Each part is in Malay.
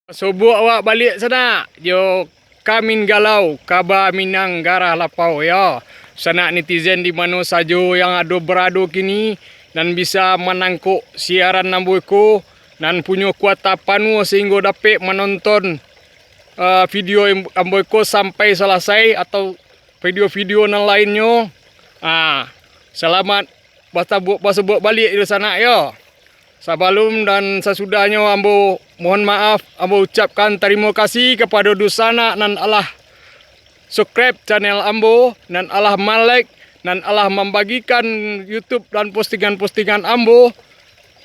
Subuh awak balik sana. Yo kamin galau, kaba minang garah lapau ya. Sana netizen di mana saja yang ada berada kini dan bisa menangkuk siaran nambuku dan punya kuatapan sehingga dapat menonton video amboiko sampai selesai atau video-video yang lainnya. Selamat bersebut balik di sana ya. Sebelum dan sesudahnya ambo mohon maaf, ambo ucapkan terima kasih kepada Dusana dan Allah subscribe channel ambo dan Allah like dan Allah membagikan YouTube dan postingan-postingan ambo.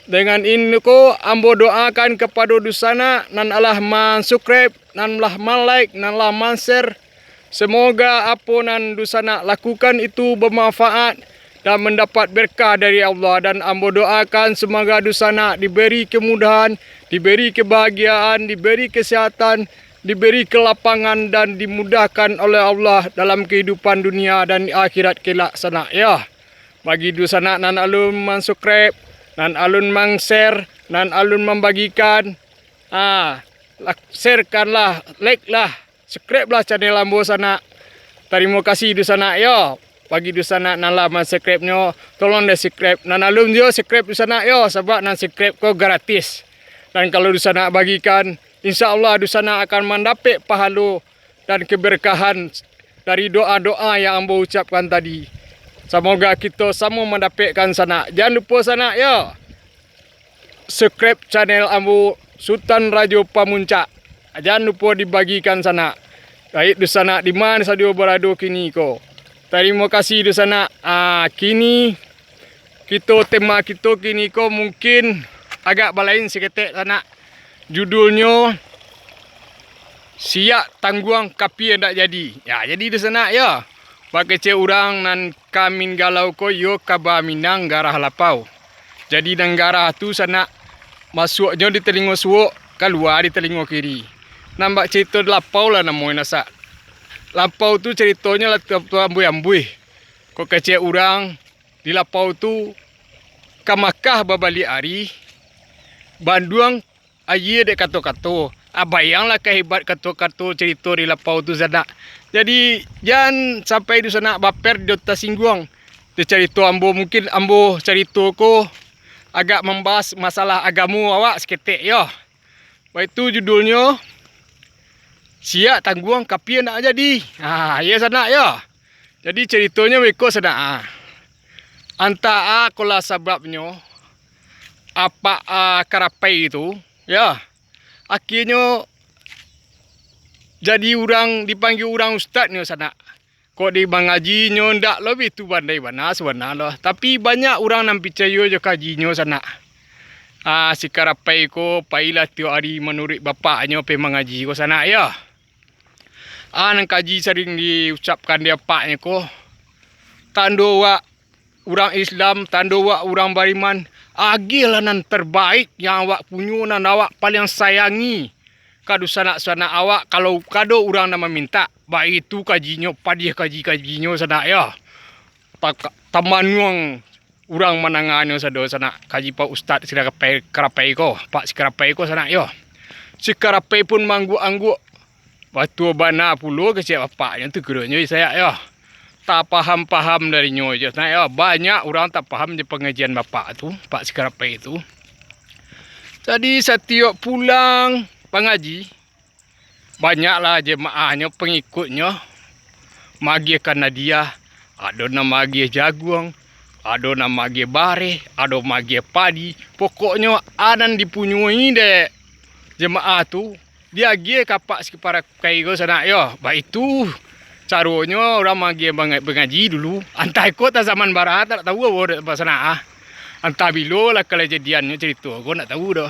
Dengan ini ko ambo doakan kepada Dusana dan Allah subscribe dan Allah like dan Allah share. Semoga apa yang Dusana lakukan itu bermanfaat dan mendapat berkah dari Allah, dan ambo doakan semoga Dusana diberi kemudahan, diberi kebahagiaan, diberi kesehatan, diberi kelapangan dan dimudahkan oleh Allah dalam kehidupan dunia dan akhirat kelak sana ya. Bagi Dusana nan alun subscribe, nan alun share, nan alun membagikan, sharekanlah, like lah, subscribe lah channel ambo sana. Terima kasih Dusana ya. Bagi Dusana nala subscribe-nya, tolong dah subscribe. Nan alun jo subscribe Dusana yo, sebab nan subscribe ko gratis. Dan kalau Dusana bagikan, insya-Allah Dusana akan mendapat pahala dan keberkahan dari doa-doa yang ambo ucapkan tadi. Semoga kita semua mendapatkan sana. Jangan lupa sana yo. Subscribe channel ambo Sultan Radio Pamuncak. Jangan lupa dibagikan sana. Baik Dusana di mana saja berada kini ko. Terima kasih di sana. Kini tema kita kini ko mungkin agak balain seketik sana. Judulnya siap tangguang kapi yang tak jadi. Ya, jadi di sana ya. Pakai cek orang nan kamin galau ko yo kaba minang garah lapau. Jadi nang garah tu sana masuknya di telinga suuk, keluar di telinga kiri. Nampak cerita lapau lah namanya nasa. Lapau tu ceritanya lah ambui-ambui. Kok kecil orang di lapau tu ke Makkah berbalik hari. Banduang aye dek kato-kato. Bayanglah kehebat kato-kato cerita di lapau tu sana. Jadi jangan sampai di sana baper di tersinggung. Di cerita ambo mungkin ambo cerita ko agak membahas masalah agamu awak seketik ya. Baik tu judulnya siap tangguang kapi nak jadi. Ya sana ya. Jadi ceritanya mereka sana. Antara kola sebabnya apa karapai itu ya. Akhirnya jadi orang dipanggil orang ustaznya sana. Kok di mengajinya ndak lebih tu bandai bana sebenarnya. Tapi banyak orang yang percaya je kajinya sana. Si karapai ko pailah tiap hari menurut bapaknya pergi mengaji ko sana ya. Nang kaji sering diucapkan dia paknya ko. Tando wak orang Islam, tando wak orang beriman. Agilah nan terbaik yang awak punya, nan awak paling sayangi. Kado sanak-sanak awak kalau kado orang nak meminta. Baik itu kajinya, padiah kaji-kajinya sana ya. Taman orang menangannya sana. Kaji Pak Ustaz si karapai ko. Pak si karapai ko sana ya. Si karapai pun mangguk-angguk. Batu bana puluh kecil bapaknya tu keranya saya ya. Tak paham-paham darinya je. Nah ya, banyak orang tak paham je pengajian bapak tu, Pak Sikarapai itu. Jadi setiap pulang pengaji, banyaklah jemaahnya, pengikutnya magikan dia. Ada nama magi jagung, ada nama magi bare, ada magi padi. Pokoknya anan dipunyai dek jemaah tu. Dia gie kapak sekepara kaigo sana ya. Baik itu caranya orang magi mengaji dulu. Entah ikut zaman barat tak tahu apa sana. Entah bila lah kejadiannya cerita. Aku nak tahu dah.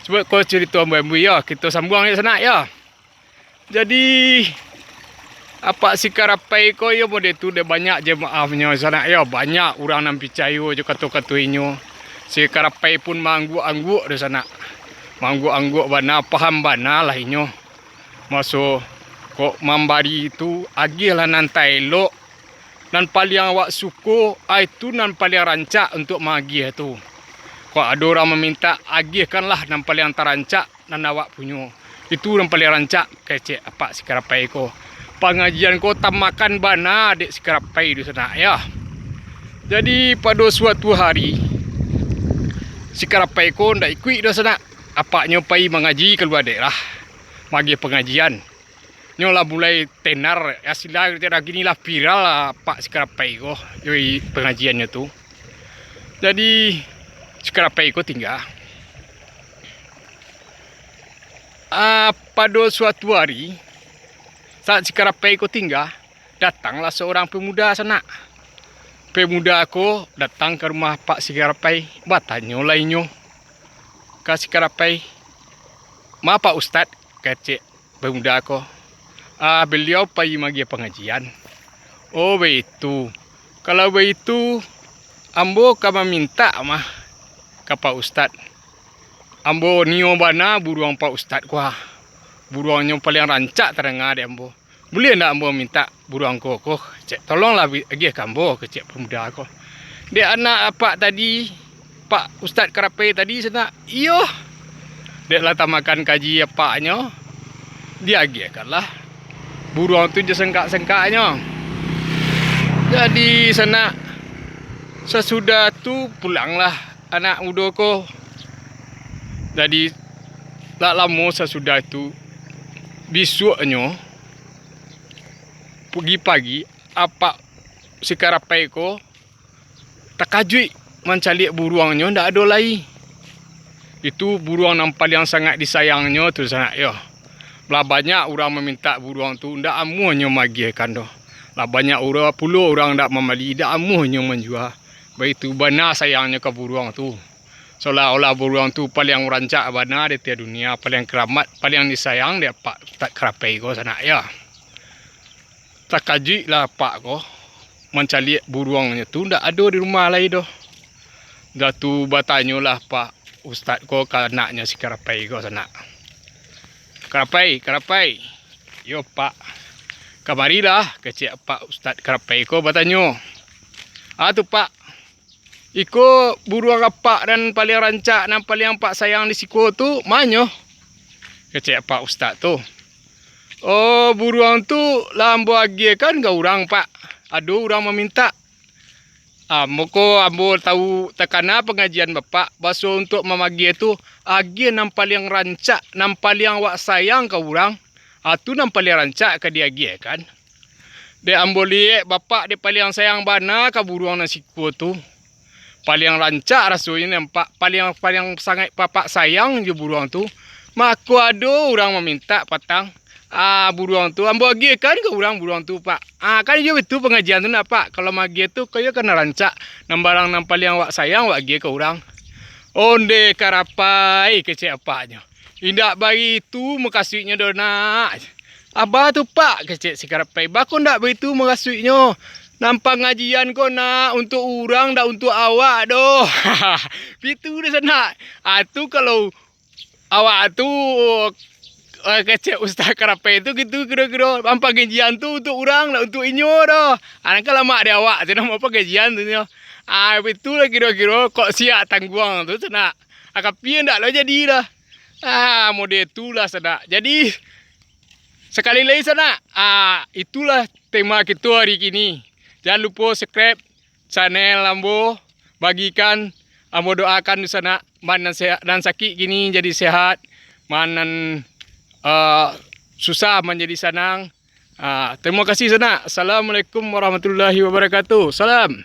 Sebab kau cerita ambu ya, kita sambung di sana ya. Jadi apa si karapai ko ya mode tu dia banyak jemaahnya sana ya. Banyak orang yang percaya je kata-katanya. Si karapai pun mangguk-angguk di sana. Mangguk-angguk bana paham bana lah inyo. Masuk kok membari itu agih lah nantai elok. Dan paling awak suka itu nan paling rancak untuk magih tu. Kok ada orang meminta agihkanlah nan paling terancak nan awak punya. Itu yang paling rancak kecek apa si karapai ko. Pengajian ko tamakan bana dek si karapai di sana ya. Jadi pada suatu hari si karapai ko ndak ikut di sana. Apa nyopai mengaji keluar dek lah. Magi pengajian. Nyola mulai tenar asila gini lah viral lah pak si karapai ko. Yoi pengajiannya tu. Jadi si karapai ko tinggal. Pada suatu hari saat si karapai ko tinggal, datanglah seorang pemuda sana. Pemuda ko datang ke rumah pak si karapai, bertanya lainnya ke si karapai, "Ma pak ustad," kecek pemuda ko. Beliau pergi magi pengajian." "Oh begitu. Kalau begitu ambo kama minta mah ke pak ustad. Ambo nio bana buruang pak ustad kuah. Buruangnya paling rancak terengah de ambo. Boleh ndak ambo minta buruang ko? Cek tolonglah agi kambo kecek pemuda ko. Dia anak apa tadi pak ustad karapai tadi sana. Iyo. Dia lah tamakan kaji apanya. Dia agi lah. Buruang tu je sengkak-sengkaknya. Jadi sana sesudah tu pulanglah anak muda ko. Jadi tak lama sesudah itu besoknya pagi-pagi apa si karapai ko terkejut mencari buruangnya ndak ada lagi. Itu buruang yang paling sangat disayangnya tu sana ya. Lah banyak orang meminta buruang tu ndak amuhnya magikan doh. Lah banyak orang puluh orang ndak membeli ndak amuhnya menjual. Begitu benar sayangnya ke buruang tu. Seolah-olah buruang tu paling rancak bana di tiap dunia, paling keramat, paling disayang dia pak tak karapai ko sana ya. Terkejut lah pak ko mencari buruangnya tu ndak ada di rumah lain doh. Dah tu bertanya lah pak ustad ko ke anaknya si karapai ko sana. "Karapai, karapai." "Yo pak." "Kamarilah," kecek pak ustad karapai ko bertanya. Tu pak, iko buruang apa dan paling rancak dan paling pak sayang di siko tu manyo? Kecek pak ustad tu. "Oh buruang tu lambo agi kan ke orang pak. Aduh orang meminta. Moko ambo tahu tekana pengajian bapak. Baso untuk memagi tu agi yang paling rancak, yang paling wak sayang ke orang. Tu yang paling rancak ke dia agi kan. Dia ambo liek bapak dia paling sayang bana ke buruang nang siko tu. Paling rancak rasanya nampak paling sangat bapak sayang je buruang tu. Maka ada orang meminta patang buruang tu ambo agi kan ke orang buruang tu pak. Kan dia betul pengajian tu nak pak. Kalau magi tu kaya kena rancak nang barang nang paling wak sayang wak agi ke orang. Onde karapai kecek apanya. Indak bagi tu makasihnya dona. Abah tu pak kecek si karapai. Bako ndak begitu makasihnya. Nampak ngajian ko nak untuk orang dah untuk awak doh. Itu dah sana. Tu kalau awak tu kecek ustaz karapai tu gitu kira-kira nampak ngajian tu untuk orang dah untuk inyo doh. Kalau mak dia awak tu nama apa ngajian tu nyo. Betul lah kira-kira kok siap tangguang tu sana. Tapi ndak lah jadi dah. Model tu lah sana. Jadi sekali lagi sana. Itulah tema kita hari ini. Jangan lupa subscribe channel Ambo. Bagikan Ambo doakan di sana. Mana sehat dan sakit gini jadi sehat. Mana susah menjadi senang. Terima kasih sana. Assalamualaikum warahmatullahi wabarakatuh. Salam.